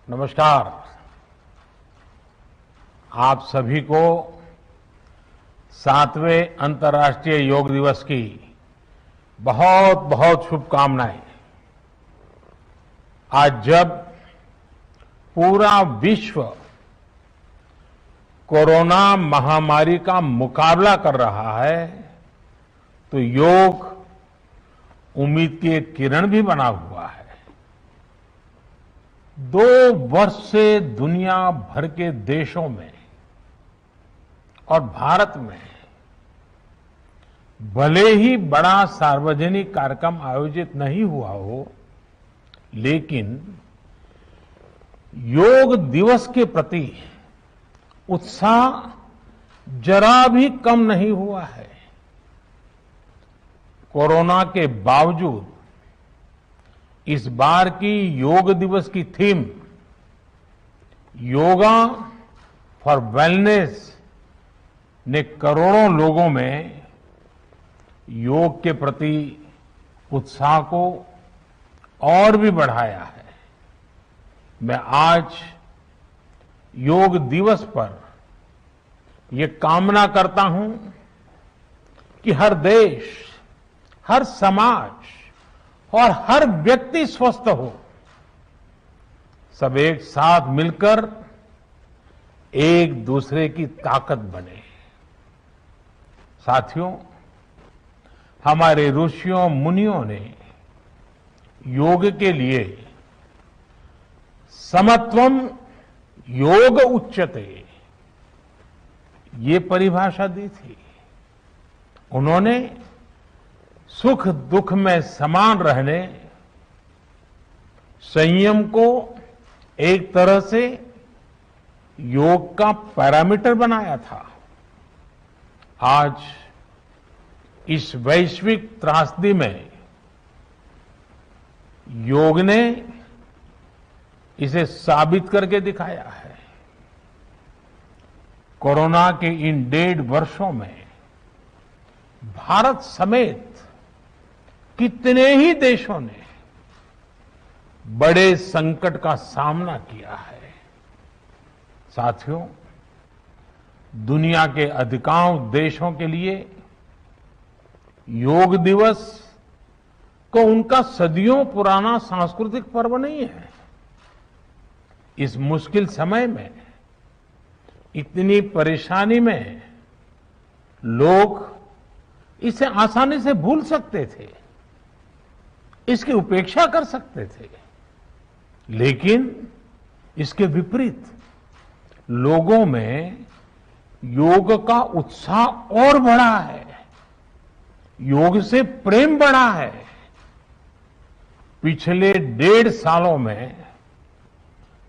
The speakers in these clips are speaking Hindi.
नमस्कार। आप सभी को 7वें अंतर्राष्ट्रीय योग दिवस की बहुत बहुत शुभकामनाएं। आज जब पूरा विश्व कोरोना महामारी का मुकाबला कर रहा है तो योग उम्मीद की एक किरण भी बना हुआ है। 2 वर्ष से दुनिया भर के देशों में और भारत में भले ही बड़ा सार्वजनिक कार्यक्रम आयोजित नहीं हुआ हो, लेकिन योग दिवस के प्रति उत्साह जरा भी कम नहीं हुआ है। कोरोना के बावजूद इस बार की योग दिवस की थीम योगा फॉर वेलनेस ने करोड़ों लोगों में योग के प्रति उत्साह को और भी बढ़ाया है। मैं आज योग दिवस पर ये कामना करता हूं कि हर देश, हर समाज और हर व्यक्ति स्वस्थ हो। सब एक साथ मिलकर एक दूसरे की ताकत बने। साथियों, हमारे ऋषियों मुनियों ने योग के लिए समत्वम योग उच्यते ये परिभाषा दी थी। उन्होंने सुख दुख में समान रहने, संयम को एक तरह से योग का पैरामीटर बनाया था। आज इस वैश्विक त्रासदी में योग ने इसे साबित करके दिखाया है। कोरोना के इन 1.5 वर्षों में भारत समेत कितने ही देशों ने बड़े संकट का सामना किया है। साथियों, दुनिया के अधिकांश देशों के लिए योग दिवस को उनका सदियों पुराना सांस्कृतिक पर्व नहीं है। इस मुश्किल समय में, इतनी परेशानी में लोग इसे आसानी से भूल सकते थे, इसकी उपेक्षा कर सकते थे, लेकिन इसके विपरीत लोगों में योग का उत्साह और बढ़ा है, योग से प्रेम बढ़ा है। पिछले 1.5 सालों में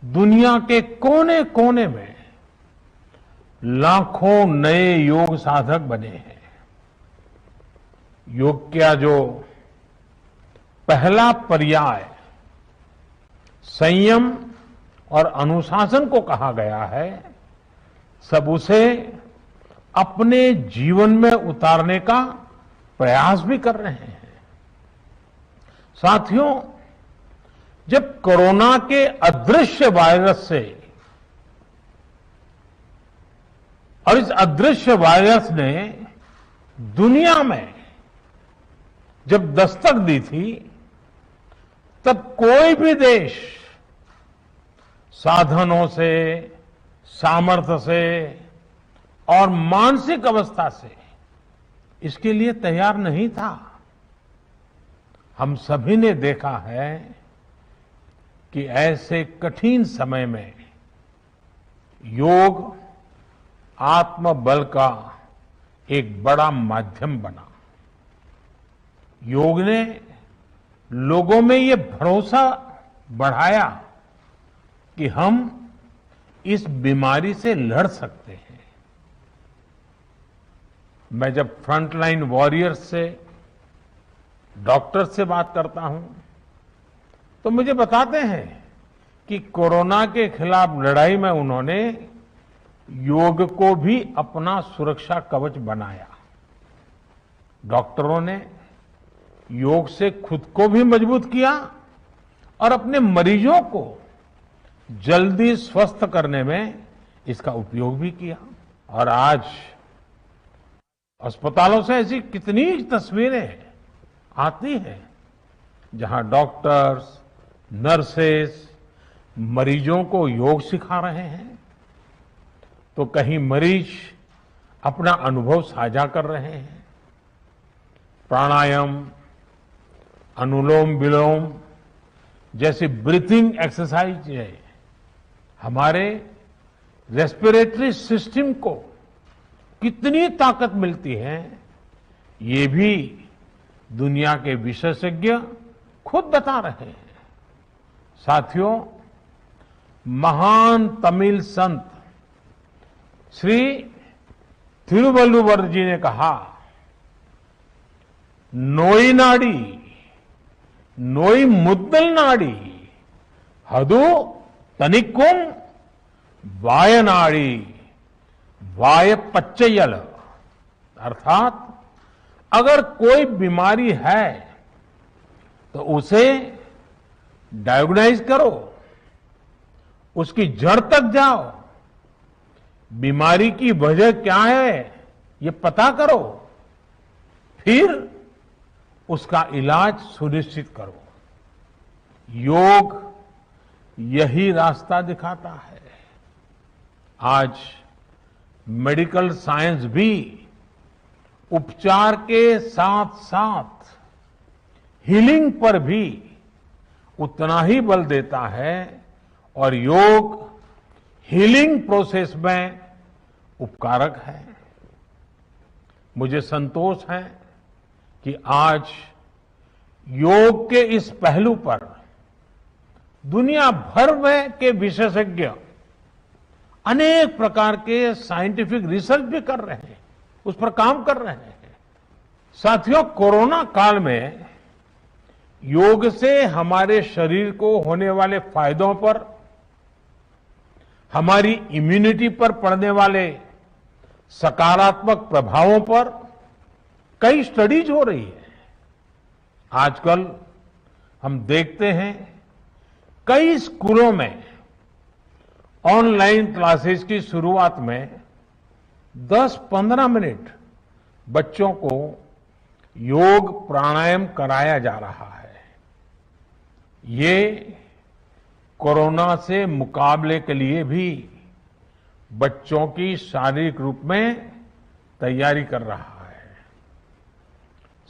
दुनिया के कोने कोने में लाखों नए योग साधक बने हैं। योग का जो पहला पर्याय संयम और अनुशासन को कहा गया है, सब उसे अपने जीवन में उतारने का प्रयास भी कर रहे हैं। साथियों, जब कोरोना के अदृश्य वायरस से और इस अदृश्य वायरस ने दुनिया में जब दस्तक दी थी, तब कोई भी देश साधनों से, सामर्थ्य से और मानसिक अवस्था से इसके लिए तैयार नहीं था। हम सभी ने देखा है कि ऐसे कठिन समय में योग आत्मबल का एक बड़ा माध्यम बना। योग ने लोगों में ये भरोसा बढ़ाया कि हम इस बीमारी से लड़ सकते हैं। मैं जब फ्रंटलाइन वॉरियर्स से, डॉक्टर्स से बात करता हूं तो मुझे बताते हैं कि कोरोना के खिलाफ लड़ाई में उन्होंने योग को भी अपना सुरक्षा कवच बनाया। डॉक्टरों ने योग से खुद को भी मजबूत किया और अपने मरीजों को जल्दी स्वस्थ करने में इसका उपयोग भी किया। और आज अस्पतालों से ऐसी कितनी तस्वीरें आती हैं जहां डॉक्टर्स, नर्सेस मरीजों को योग सिखा रहे हैं, तो कहीं मरीज अपना अनुभव साझा कर रहे हैं। प्राणायाम, अनुलोम विलोम जैसी ब्रीथिंग एक्सरसाइज हमारे रेस्पिरेटरी सिस्टम को कितनी ताकत मिलती है, ये भी दुनिया के विशेषज्ञ खुद बता रहे हैं। साथियों, महान तमिल संत श्री तिरुवल्लुवर जी ने कहा, नोई नाडी नोई मुद्दल नाडी हदु तनिक्कुम वायनाडी वाय पच्चयल। अर्थात अगर कोई बीमारी है तो उसे डायग्नाइज करो, उसकी जड़ तक जाओ, बीमारी की वजह क्या है ये पता करो, फिर उसका इलाज सुनिश्चित करो। योग यही रास्ता दिखाता है। आज मेडिकल साइंस भी उपचार के साथ साथ हीलिंग पर भी उतना ही बल देता है और योग हीलिंग प्रोसेस में उपकारक है। मुझे संतोष है कि आज योग के इस पहलू पर दुनिया भर में के विशेषज्ञ अनेक प्रकार के साइंटिफिक रिसर्च भी कर रहे हैं, उस पर काम कर रहे हैं। साथियों, कोरोना काल में योग से हमारे शरीर को होने वाले फायदों पर, हमारी इम्यूनिटी पर पड़ने वाले सकारात्मक प्रभावों पर कई स्टडीज हो रही है। आजकल हम देखते हैं कई स्कूलों में ऑनलाइन क्लासेस की शुरुआत में 10-15 मिनट बच्चों को योग प्राणायाम कराया जा रहा है। ये कोरोना से मुकाबले के लिए भी बच्चों की शारीरिक रूप में तैयारी कर रहा है।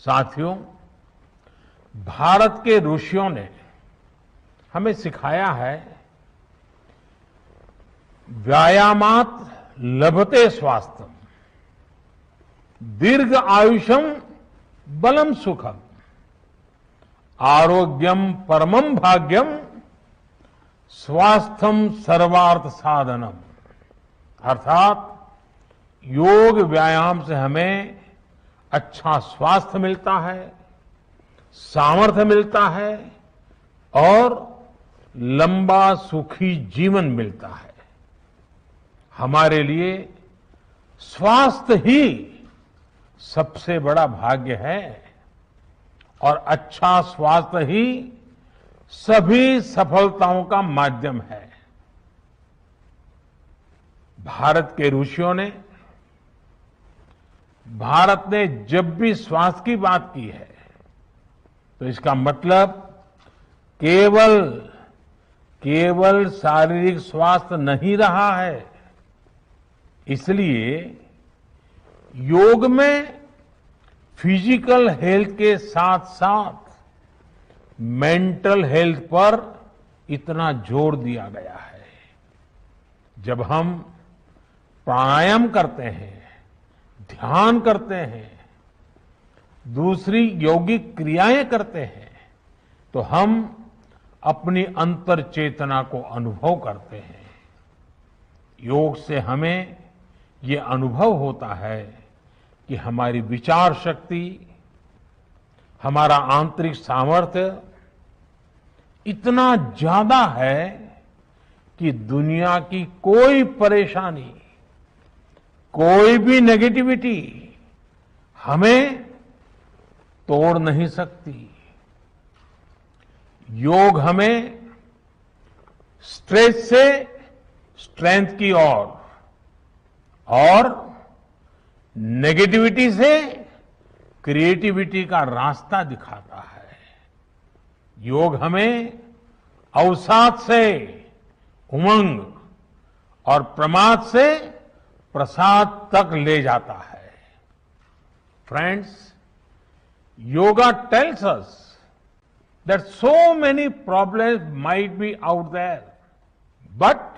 साथियों, भारत के ऋषियों ने हमें सिखाया है, व्यायामात लभते स्वास्थ्यम, दीर्घ आयुषम बलम सुखम, आरोग्यम परमम भाग्यम, स्वास्थ्यम सर्वार्थ साधनम। अर्थात योग व्यायाम से हमें अच्छा स्वास्थ्य मिलता है, सामर्थ्य मिलता है और लंबा सुखी जीवन मिलता है। हमारे लिए स्वास्थ्य ही सबसे बड़ा भाग्य है और अच्छा स्वास्थ्य ही सभी सफलताओं का माध्यम है। भारत के ऋषियों ने, भारत ने जब भी स्वास्थ्य की बात की है तो इसका मतलब केवल शारीरिक स्वास्थ्य नहीं रहा है। इसलिए योग में फिजिकल हेल्थ के साथ साथ मेंटल हेल्थ पर इतना जोर दिया गया है। जब हम प्राणायाम करते हैं, ध्यान करते हैं, दूसरी यौगिक क्रियाएं करते हैं, तो हम अपनी अंतर चेतना को अनुभव करते हैं। योग से हमें ये अनुभव होता है कि हमारी विचार शक्ति, हमारा आंतरिक सामर्थ्य इतना ज्यादा है कि दुनिया की कोई परेशानी, कोई भी नेगेटिविटी हमें तोड़ नहीं सकती। योग हमें स्ट्रेस से स्ट्रेंथ की ओर और नेगेटिविटी से क्रिएटिविटी का रास्ता दिखाता है। योग हमें अवसाद से उमंग और प्रमाद से प्रसाद तक ले जाता है। Friends, yoga tells us that so many problems might be out there, but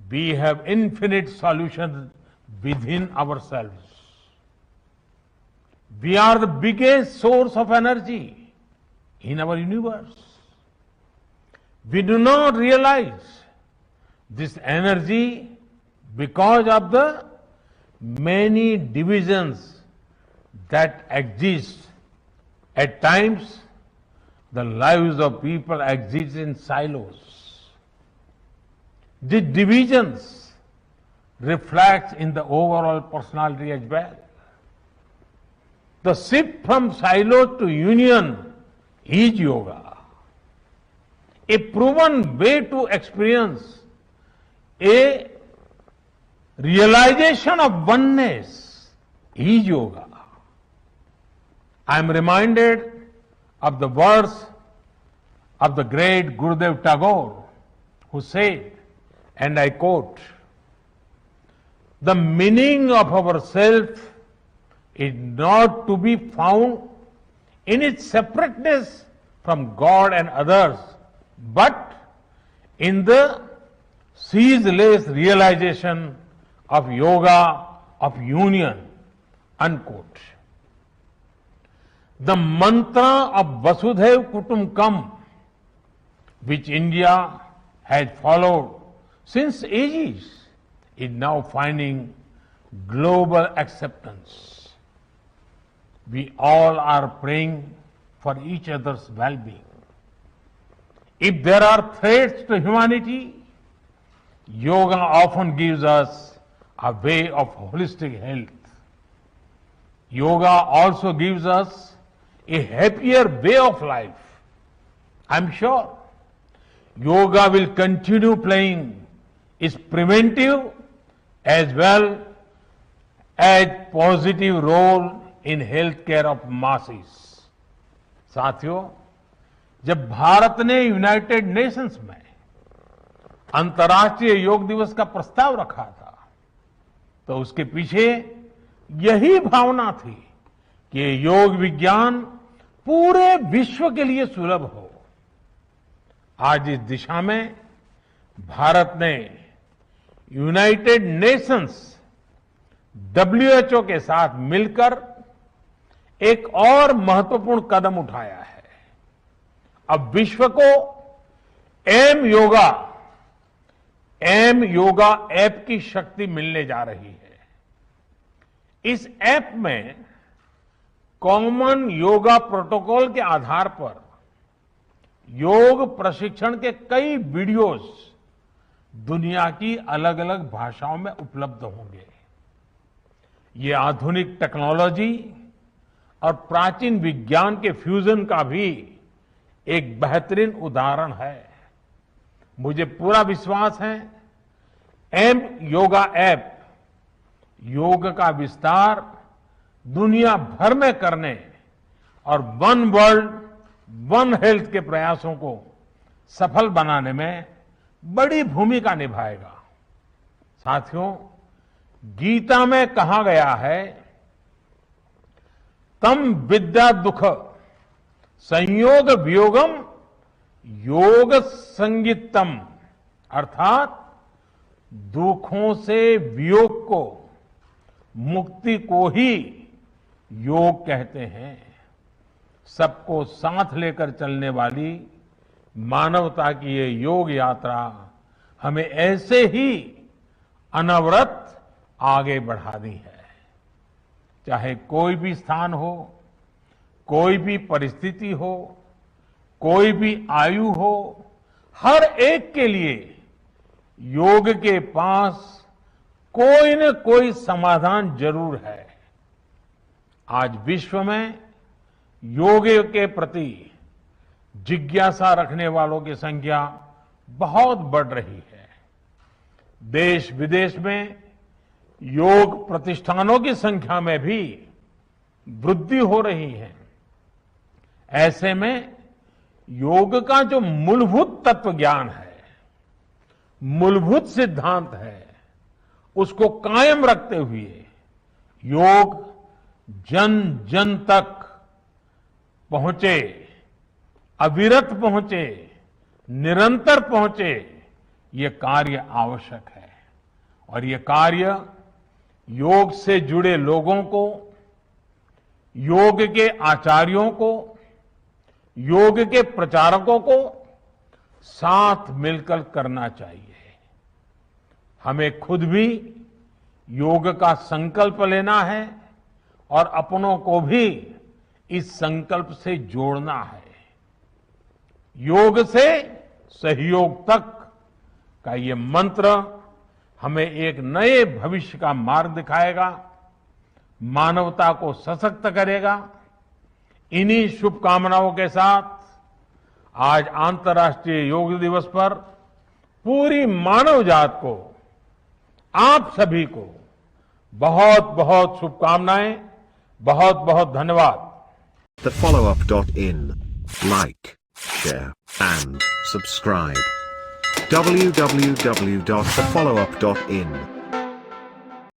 we have infinite solutions within ourselves. We are the biggest source of energy in our universe. We do not realize this energy because of the many divisions that exist. At times, the lives of people exist in silos. These divisions reflect in the overall personality as well. The shift from silos to union is yoga. A proven way to experience a realization of oneness is yoga. I am reminded of the words of the great Gurudev Tagore, who said, and I quote, "The meaning of our self is not to be found in its separateness from God and others, but in the ceaseless realization of yoga of union," unquote. The mantra of Vasudhaiv Kutumbakam, which India has followed since ages, is now finding global acceptance. We all are praying for each other's well-being. If there are threats to humanity, yoga often gives us a way of holistic health. Yoga also gives us a happier way of life. I'm sure yoga will continue playing its preventive as well as positive role in healthcare of masses. साथियों, जब भारत ने यूनाइटेड नेशंस में अंतर्राष्ट्रीय योग दिवस का प्रस्ताव रखा था, तो उसके पीछे यही भावना थी कि योग विज्ञान पूरे विश्व के लिए सुलभ हो। आज इस दिशा में भारत ने यूनाइटेड नेशंस WHO के साथ मिलकर एक और महत्वपूर्ण कदम उठाया है। अब विश्व को एम योगा ऐप की शक्ति मिलने जा रही है। इस ऐप में कॉमन योगा प्रोटोकॉल के आधार पर योग प्रशिक्षण के कई वीडियोस दुनिया की अलग अलग भाषाओं में उपलब्ध होंगे। ये आधुनिक टेक्नोलॉजी और प्राचीन विज्ञान के फ्यूजन का भी एक बेहतरीन उदाहरण है। मुझे पूरा विश्वास है एम योगा ऐप योग का विस्तार दुनिया भर में करने और वन वर्ल्ड वन हेल्थ के प्रयासों को सफल बनाने में बड़ी भूमिका निभाएगा। साथियों, गीता में कहा गया है, तम विद्या दुख संयोग वियोगम योग संगीतम, अर्थात दुखों से वियोग को, मुक्ति को ही योग कहते हैं। सबको साथ लेकर चलने वाली मानवता की ये योग यात्रा हमें ऐसे ही अनवरत आगे बढ़ानी है। चाहे कोई भी स्थान हो, कोई भी परिस्थिति हो, कोई भी आयु हो, हर एक के लिए योग के पास कोई न कोई समाधान जरूर है। आज विश्व में योग के प्रति जिज्ञासा रखने वालों की संख्या बहुत बढ़ रही है। देश विदेश में योग प्रतिष्ठानों की संख्या में भी वृद्धि हो रही है। ऐसे में योग का जो मूलभूत तत्व ज्ञान है, मूलभूत सिद्धांत है, उसको कायम रखते हुए योग जन जन तक पहुंचे, अविरत पहुंचे, निरंतर पहुंचे, ये कार्य आवश्यक है। और ये कार्य योग से जुड़े लोगों को, योग के आचार्यों को, योग के प्रचारकों को साथ मिलकर करना चाहिए। हमें खुद भी योग का संकल्प लेना है और अपनों को भी इस संकल्प से जोड़ना है। योग से सहयोग तक का ये मंत्र हमें एक नए भविष्य का मार्ग दिखाएगा, मानवता को सशक्त करेगा। इन्हीं शुभकामनाओं के साथ आज अंतर्राष्ट्रीय योग दिवस पर पूरी मानव जात को, आप सभी को बहुत बहुत शुभकामनाएं, बहुत बहुत धन्यवाद। TheFollowUp.in. Like, share, and subscribe. www.thefollowup.in